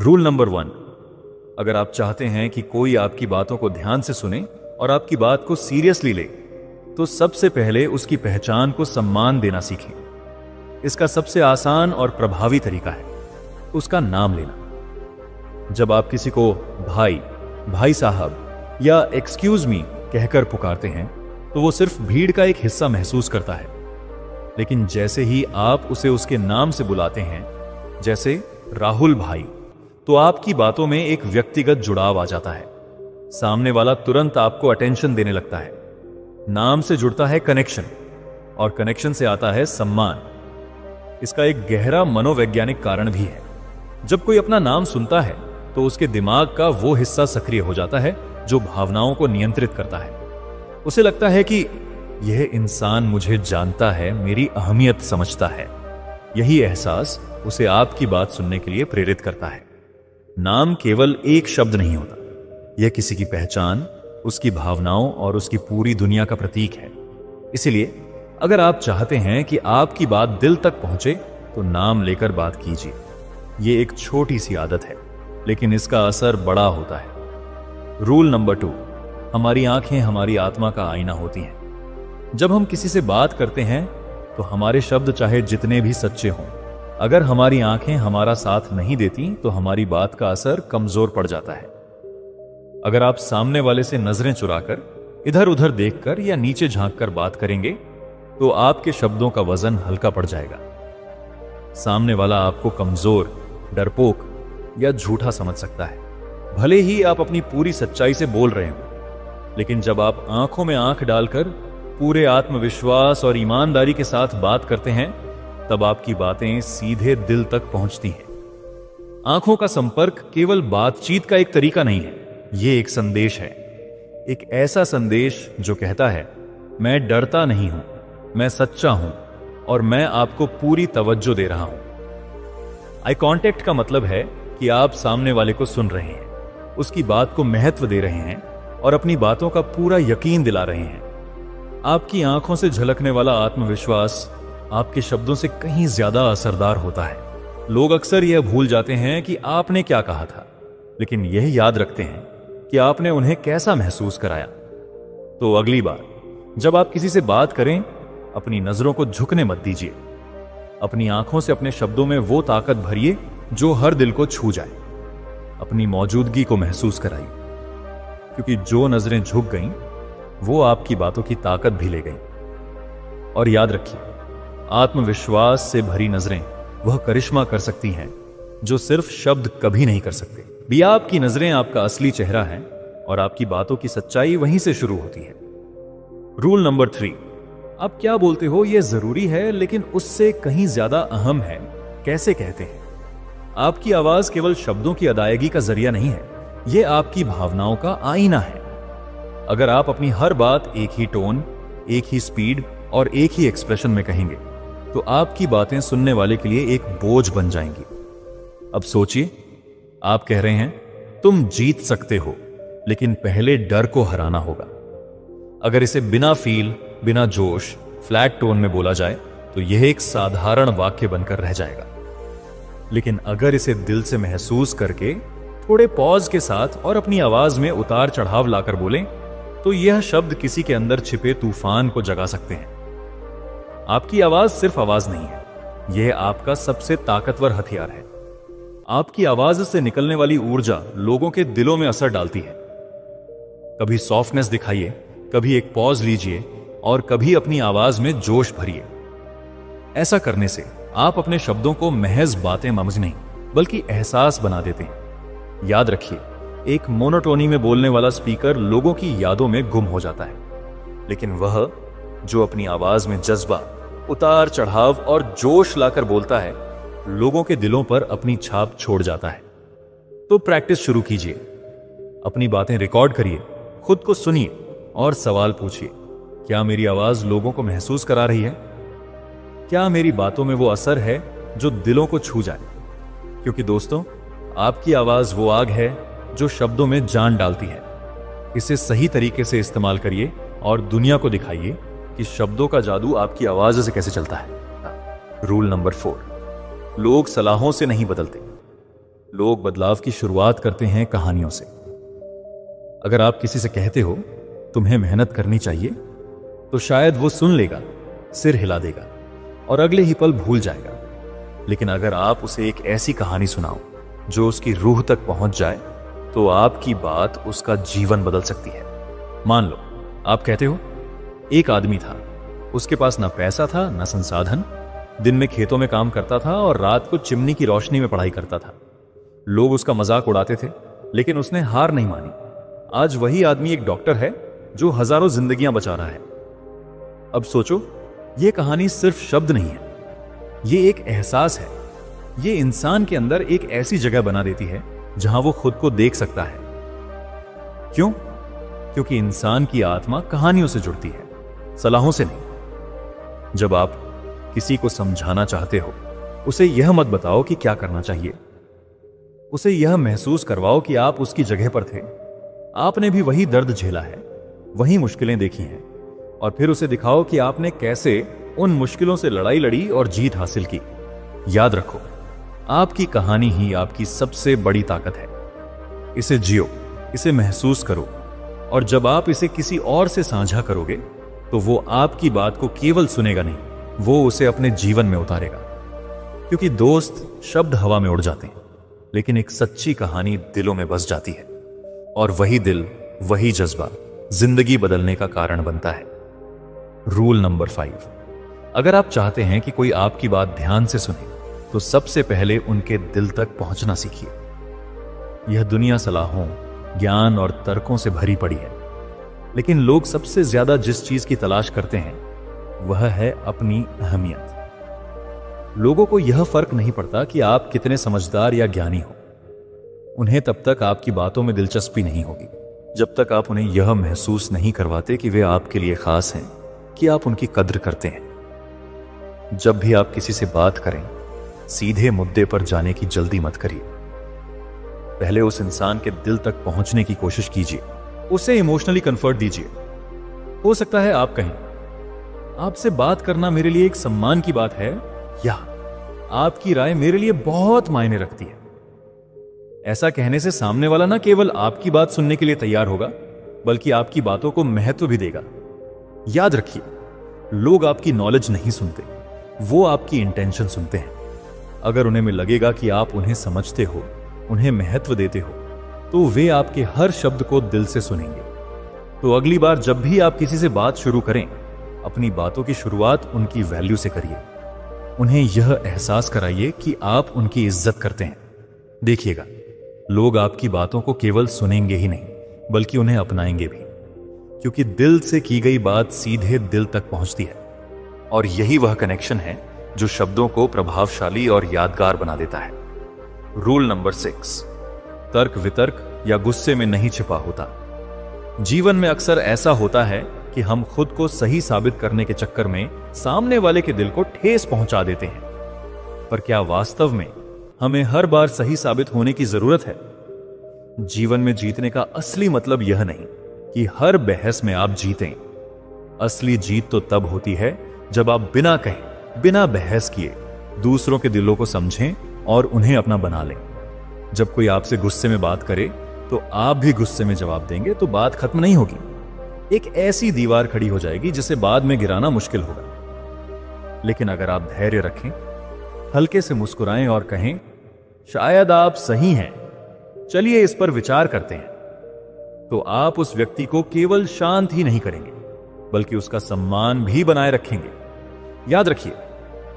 Rule number 1, अगर आप चाहते हैं कि कोई आपकी बातों को ध्यान से सुने और आपकी बात को सीरियसली ले, तो सबसे पहले उसकी पहचान को सम्मान देना सीखें। इसका सबसे आसान और प्रभावी तरीका है उसका नाम लेना। जब आप किसी को भाई, भाई साहब या एक्सक्यूज मी कहकर पुकारते हैं, तो वो सिर्फ भीड़ का एक हिस्सा महसूस करता है। लेकिन जैसे ही आप उसे उसके नाम से बुलाते हैं, जैसे राहुल भाई, तो आपकी बातों में एक व्यक्तिगत जुड़ाव आ जाता है। सामने वाला तुरंत आपको अटेंशन देने लगता है। नाम से जुड़ता है कनेक्शन, और कनेक्शन से आता है सम्मान। इसका एक गहरा मनोवैज्ञानिक कारण भी है। जब कोई अपना नाम सुनता है, तो उसके दिमाग का वो हिस्सा सक्रिय हो जाता है जो भावनाओं को नियंत्रित करता है। उसे लगता है कि यह इंसान मुझे जानता है, मेरी अहमियत समझता है। यही एहसास उसे आपकी बात सुनने के लिए प्रेरित करता है। नाम केवल एक शब्द नहीं होता, यह किसी की पहचान, उसकी भावनाओं और उसकी पूरी दुनिया का प्रतीक है। इसलिए अगर आप चाहते हैं कि आपकी बात दिल तक पहुंचे, तो नाम लेकर बात कीजिए। यह एक छोटी सी आदत है, लेकिन इसका असर बड़ा होता है। रूल नंबर 2, हमारी आंखें हमारी आत्मा का आईना होती हैं। जब हम किसी से बात करते हैं, तो हमारे शब्द चाहे जितने भी सच्चे हों, अगर हमारी आंखें हमारा साथ नहीं देती, तो हमारी बात का असर कमजोर पड़ जाता है। अगर आप सामने वाले से नजरें चुराकर, इधर उधर देखकर या नीचे झांककर बात करेंगे, तो आपके शब्दों का वजन हल्का पड़ जाएगा। सामने वाला आपको कमजोर, डरपोक या झूठा समझ सकता है, भले ही आप अपनी पूरी सच्चाई से बोल रहे हो। लेकिन जब आप आंखों में आंख डालकर पूरे आत्मविश्वास और ईमानदारी के साथ बात करते हैं, तब आपकी बातें सीधे दिल तक पहुंचती हैं। आंखों का संपर्क केवल बातचीत का एक तरीका नहीं है, यह एक संदेश है। एक ऐसा संदेश जो कहता है, मैं डरता नहीं हूं, मैं सच्चा हूं और मैं आपको पूरी तवज्जो दे रहा हूं। आई कांटेक्ट का मतलब है कि आप सामने वाले को सुन रहे हैं, उसकी बात को महत्व दे रहे हैं और अपनी बातों का पूरा यकीन दिला रहे हैं। आपकी आंखों से झलकने वाला आत्मविश्वास आपके शब्दों से कहीं ज्यादा असरदार होता है। लोग अक्सर यह भूल जाते हैं कि आपने क्या कहा था, लेकिन यह याद रखते हैं कि आपने उन्हें कैसा महसूस कराया। तो अगली बार जब आप किसी से बात करें, अपनी नजरों को झुकने मत दीजिए। अपनी आंखों से अपने शब्दों में वो ताकत भरिए जो हर दिल को छू जाए। अपनी मौजूदगी को महसूस कराइए, क्योंकि जो नजरें झुक गईं, वो आपकी बातों की ताकत भी ले गईं। और याद रखिए, आत्मविश्वास से भरी नजरें वह करिश्मा कर सकती हैं जो सिर्फ शब्द कभी नहीं कर सकते। भी आपकी नजरें आपका असली चेहरा है और आपकी बातों की सच्चाई वहीं से शुरू होती है। रूल नंबर 3, आप क्या बोलते हो यह जरूरी है, लेकिन उससे कहीं ज्यादा अहम है कैसे कहते हैं। आपकी आवाज केवल शब्दों की अदायगी का जरिया नहीं है, यह आपकी भावनाओं का आईना है। अगर आप अपनी हर बात एक ही टोन, एक ही स्पीड और एक ही एक्सप्रेशन में कहेंगे, तो आपकी बातें सुनने वाले के लिए एक बोझ बन जाएंगी। अब सोचिए, आप कह रहे हैं, तुम जीत सकते हो, लेकिन पहले डर को हराना होगा। अगर इसे बिना फील, बिना जोश, फ्लैट टोन में बोला जाए, तो यह एक साधारण वाक्य बनकर रह जाएगा। लेकिन अगर इसे दिल से महसूस करके, थोड़े पॉज के साथ और अपनी आवाज में उतार चढ़ाव लाकर बोलें, तो यह शब्द किसी के अंदर छिपे तूफान को जगा सकते हैं। आपकी आवाज सिर्फ आवाज नहीं है, यह आपका सबसे ताकतवर हथियार है। आपकी आवाज से निकलने वाली ऊर्जा लोगों के दिलों में असर डालती है। कभी सॉफ्टनेस दिखाइए, कभी एक पॉज लीजिए और कभी अपनी आवाज में जोश भरिए। ऐसा करने से आप अपने शब्दों को महज बातें समझ नहीं, बल्कि एहसास बना देते हैं। याद रखिए, एक मोनोटोनी में बोलने वाला स्पीकर लोगों की यादों में गुम हो जाता है, लेकिन वह जो अपनी आवाज में जज्बा, उतार चढ़ाव और जोश लाकर बोलता है, लोगों के दिलों पर अपनी छाप छोड़ जाता है। तो प्रैक्टिस शुरू कीजिए, अपनी बातें रिकॉर्ड करिए, खुद को सुनिए और सवाल पूछिए, क्या मेरी आवाज लोगों को महसूस करा रही है? क्या मेरी बातों में वो असर है जो दिलों को छू जाए? क्योंकि दोस्तों, आपकी आवाज वो आग है जो शब्दों में जान डालती है। इसे सही तरीके से इस्तेमाल करिए और दुनिया को दिखाइए कि शब्दों का जादू आपकी आवाज से कैसे चलता है। रूल नंबर 4, लोग सलाहों से नहीं बदलते, लोग बदलाव की शुरुआत करते हैं कहानियों से। अगर आप किसी से कहते हो तुम्हें मेहनत करनी चाहिए, तो शायद वो सुन लेगा, सिर हिला देगा और अगले ही पल भूल जाएगा। लेकिन अगर आप उसे एक ऐसी कहानी सुनाओ जो उसकी रूह तक पहुंच जाए, तो आपकी बात उसका जीवन बदल सकती है। मान लो आप कहते हो एक आदमी था, उसके पास ना पैसा था ना संसाधन, दिन में खेतों में काम करता था और रात को चिमनी की रोशनी में पढ़ाई करता था। लोग उसका मजाक उड़ाते थे, लेकिन उसने हार नहीं मानी। आज वही आदमी एक डॉक्टर है जो हजारों जिंदगियां बचा रहा है। अब सोचो, यह कहानी सिर्फ शब्द नहीं है, यह एक एहसास है। यह इंसान के अंदर एक ऐसी जगह बना देती है जहां वो खुद को देख सकता है। क्यों? क्योंकि इंसान की आत्मा कहानियों से जुड़ती है, सलाहों से नहीं। जब आप किसी को समझाना चाहते हो, उसे यह मत बताओ कि क्या करना चाहिए। उसे यह महसूस करवाओ कि आप उसकी जगह पर थे, आपने भी वही दर्द झेला है, वही मुश्किलें देखी हैं, और फिर उसे दिखाओ कि आपने कैसे उन मुश्किलों से लड़ाई लड़ी और जीत हासिल की। याद रखो, आपकी कहानी ही आपकी सबसे बड़ी ताकत है। इसे जियो, इसे महसूस करो, और जब आप इसे किसी और से साझा करोगे, तो वो आपकी बात को केवल सुनेगा नहीं, वो उसे अपने जीवन में उतारेगा। क्योंकि दोस्त शब्द हवा में उड़ जाते हैं, लेकिन एक सच्ची कहानी दिलों में बस जाती है, और वही दिल, वही जज्बा जिंदगी बदलने का कारण बनता है। रूल नंबर 5, अगर आप चाहते हैं कि कोई आपकी बात ध्यान से सुने, तो सबसे पहले उनके दिल तक पहुंचना सीखिए। यह दुनिया सलाहों, ज्ञान और तर्कों से भरी पड़ी है, लेकिन लोग सबसे ज्यादा जिस चीज की तलाश करते हैं वह है अपनी अहमियत। लोगों को यह फर्क नहीं पड़ता कि आप कितने समझदार या ज्ञानी हो। उन्हें तब तक आपकी बातों में दिलचस्पी नहीं होगी जब तक आप उन्हें यह महसूस नहीं करवाते कि वे आपके लिए खास हैं, कि आप उनकी कद्र करते हैं। जब भी आप किसी से बात करें, सीधे मुद्दे पर जाने की जल्दी मत करिए। पहले उस इंसान के दिल तक पहुंचने की कोशिश कीजिए, उसे इमोशनली कंफर्ट दीजिए। हो सकता है आप कहें, आपसे बात करना मेरे लिए एक सम्मान की बात है, या आपकी राय मेरे लिए बहुत मायने रखती है। ऐसा कहने से सामने वाला न केवल आपकी बात सुनने के लिए तैयार होगा, बल्कि आपकी बातों को महत्व भी देगा। याद रखिए, लोग आपकी नॉलेज नहीं सुनते, वो आपकी इंटेंशन सुनते हैं। अगर उन्हें में लगेगा कि आप उन्हें समझते हो, उन्हें महत्व देते हो, तो वे आपके हर शब्द को दिल से सुनेंगे। तो अगली बार जब भी आप किसी से बात शुरू करें, अपनी बातों की शुरुआत उनकी वैल्यू से करिए। उन्हें यह एहसास कराइए कि आप उनकी इज्जत करते हैं। देखिएगा, लोग आपकी बातों को केवल सुनेंगे ही नहीं, बल्कि उन्हें अपनाएंगे भी, क्योंकि दिल से की गई बात सीधे दिल तक पहुंचती है। और यही वह कनेक्शन है जो शब्दों को प्रभावशाली और यादगार बना देता है। रूल नंबर 6, तर्क वितर्क या गुस्से में नहीं छिपा होता। जीवन में अक्सर ऐसा होता है कि हम खुद को सही साबित करने के चक्कर में सामने वाले के दिल को ठेस पहुंचा देते हैं। पर क्या वास्तव में हमें हर बार सही साबित होने की जरूरत है? जीवन में जीतने का असली मतलब यह नहीं कि हर बहस में आप जीतें। असली जीत तो तब होती है जब आप बिना कहे, बिना बहस किए दूसरों के दिलों को समझें और उन्हें अपना बना लें। जब कोई आपसे गुस्से में बात करे, तो आप भी गुस्से में जवाब देंगे, तो बात खत्म नहीं होगी। एक ऐसी दीवार खड़ी हो जाएगी जिसे बाद में गिराना मुश्किल होगा। लेकिन अगर आप धैर्य रखें, हल्के से मुस्कुराएं और कहें, शायद आप सही हैं, चलिए इस पर विचार करते हैं, तो आप उस व्यक्ति को केवल शांत ही नहीं करेंगे, बल्कि उसका सम्मान भी बनाए रखेंगे। याद रखिए,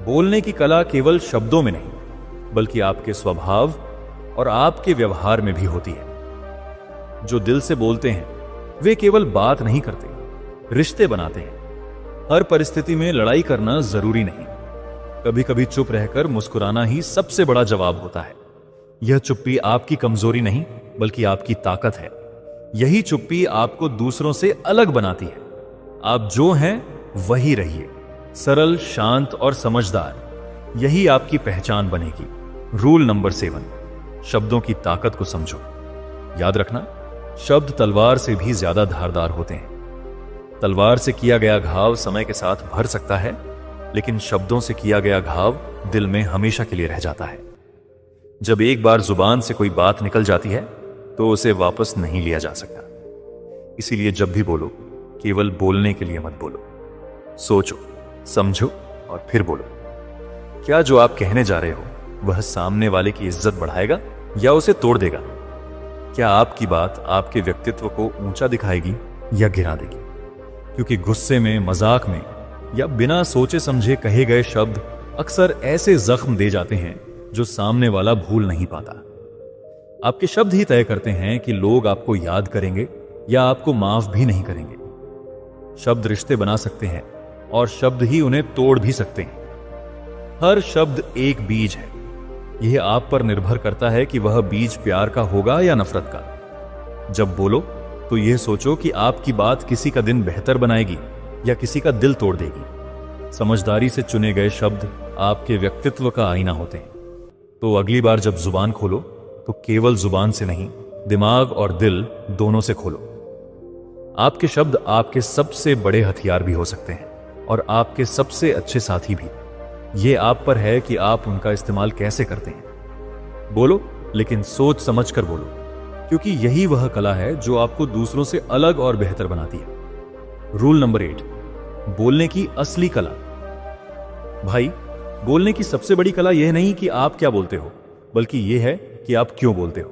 बोलने की कला केवल शब्दों में नहीं, बल्कि आपके स्वभाव और आपके व्यवहार में भी होती है। जो दिल से बोलते हैं, वे केवल बात नहीं करते, रिश्ते बनाते हैं। हर परिस्थिति में लड़ाई करना जरूरी नहीं, कभी कभी चुप रहकर मुस्कुराना ही सबसे बड़ा जवाब होता है। यह चुप्पी आपकी कमजोरी नहीं, बल्कि आपकी ताकत है। यही चुप्पी आपको दूसरों से अलग बनाती है। आप जो हैं वही रहिए, सरल, शांत और समझदार। यही आपकी पहचान बनेगी। रूल नंबर 7, शब्दों की ताकत को समझो। याद रखना, शब्द तलवार से भी ज्यादा धारदार होते हैं। तलवार से किया गया घाव समय के साथ भर सकता है, लेकिन शब्दों से किया गया घाव दिल में हमेशा के लिए रह जाता है। जब एक बार जुबान से कोई बात निकल जाती है तो उसे वापस नहीं लिया जा सकता। इसीलिए जब भी बोलो, केवल बोलने के लिए मत बोलो। सोचो, समझो और फिर बोलो। क्या जो आप कहने जा रहे हो वह सामने वाले की इज्जत बढ़ाएगा या उसे तोड़ देगा? क्या आपकी बात आपके व्यक्तित्व को ऊंचा दिखाएगी या गिरा देगी? क्योंकि गुस्से में, मजाक में या बिना सोचे समझे कहे गए शब्द अक्सर ऐसे जख्म दे जाते हैं जो सामने वाला भूल नहीं पाता। आपके शब्द ही तय करते हैं कि लोग आपको याद करेंगे या आपको माफ भी नहीं करेंगे। शब्द रिश्ते बना सकते हैं और शब्द ही उन्हें तोड़ भी सकते हैं। हर शब्द एक बीज है। यह आप पर निर्भर करता है कि वह बीज प्यार का होगा या नफरत का। जब बोलो तो यह सोचो कि आपकी बात किसी का दिन बेहतर बनाएगी या किसी का दिल तोड़ देगी। समझदारी से चुने गए शब्द आपके व्यक्तित्व का आईना होते हैं। तो अगली बार जब जुबान खोलो तो केवल जुबान से नहीं, दिमाग और दिल दोनों से खोलो। आपके शब्द आपके सबसे बड़े हथियार भी हो सकते हैं और आपके सबसे अच्छे साथी भी। यह आप पर है कि आप उनका इस्तेमाल कैसे करते हैं। बोलो, लेकिन सोच समझ कर बोलो, क्योंकि यही वह कला है जो आपको दूसरों से अलग और बेहतर बनाती है। रूल नंबर 8, बोलने की असली कला। भाई, बोलने की सबसे बड़ी कला यह नहीं कि आप क्या बोलते हो, बल्कि यह है कि आप क्यों बोलते हो।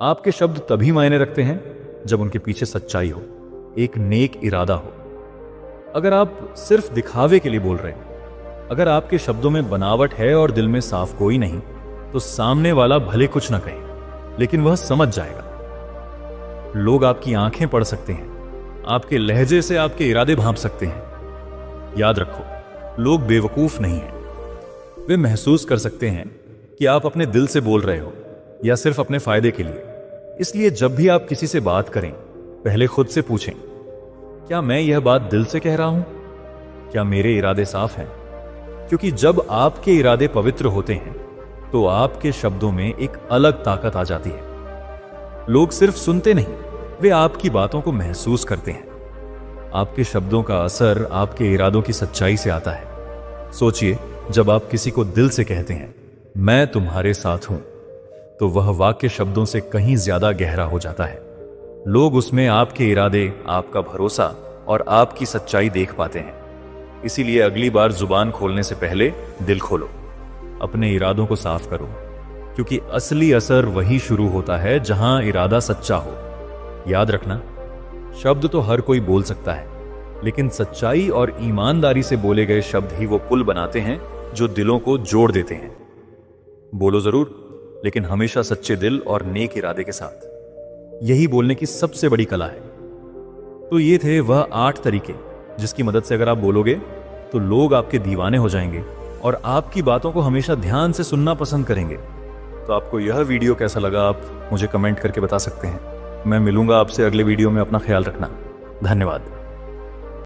आपके शब्द तभी मायने रखते हैं जब उनके पीछे सच्चाई हो, एक नेक इरादा हो। अगर आप सिर्फ दिखावे के लिए बोल रहे हैं, अगर आपके शब्दों में बनावट है और दिल में साफ कोई नहीं, तो सामने वाला भले कुछ ना कहे, लेकिन वह समझ जाएगा। लोग आपकी आंखें पढ़ सकते हैं, आपके लहजे से आपके इरादे भांप सकते हैं। याद रखो, लोग बेवकूफ नहीं हैं। वे महसूस कर सकते हैं कि आप अपने दिल से बोल रहे हो या सिर्फ अपने फायदे के लिए। इसलिए जब भी आप किसी से बात करें, पहले खुद से पूछें, क्या मैं यह बात दिल से कह रहा हूं? क्या मेरे इरादे साफ हैं? क्योंकि जब आपके इरादे पवित्र होते हैं तो आपके शब्दों में एक अलग ताकत आ जाती है। लोग सिर्फ सुनते नहीं, वे आपकी बातों को महसूस करते हैं। आपके शब्दों का असर आपके इरादों की सच्चाई से आता है। सोचिए, जब आप किसी को दिल से कहते हैं, मैं तुम्हारे साथ हूं, तो वह वाक्य शब्दों से कहीं ज्यादा गहरा हो जाता है। लोग उसमें आपके इरादे, आपका भरोसा और आपकी सच्चाई देख पाते हैं। इसीलिए अगली बार जुबान खोलने से पहले दिल खोलो, अपने इरादों को साफ करो, क्योंकि असली असर वही शुरू होता है जहां इरादा सच्चा हो। याद रखना, शब्द तो हर कोई बोल सकता है, लेकिन सच्चाई और ईमानदारी से बोले गए शब्द ही वो पुल बनाते हैं जो दिलों को जोड़ देते हैं। बोलो जरूर, लेकिन हमेशा सच्चे दिल और नेक इरादे के साथ। यही बोलने की सबसे बड़ी कला है। तो ये थे वह 8 तरीके जिसकी मदद से अगर आप बोलोगे तो लोग आपके दीवाने हो जाएंगे और आपकी बातों को हमेशा ध्यान से सुनना पसंद करेंगे। तो आपको यह वीडियो कैसा लगा, आप मुझे कमेंट करके बता सकते हैं। मैं मिलूंगा आपसे अगले वीडियो में। अपना ख्याल रखना। धन्यवाद।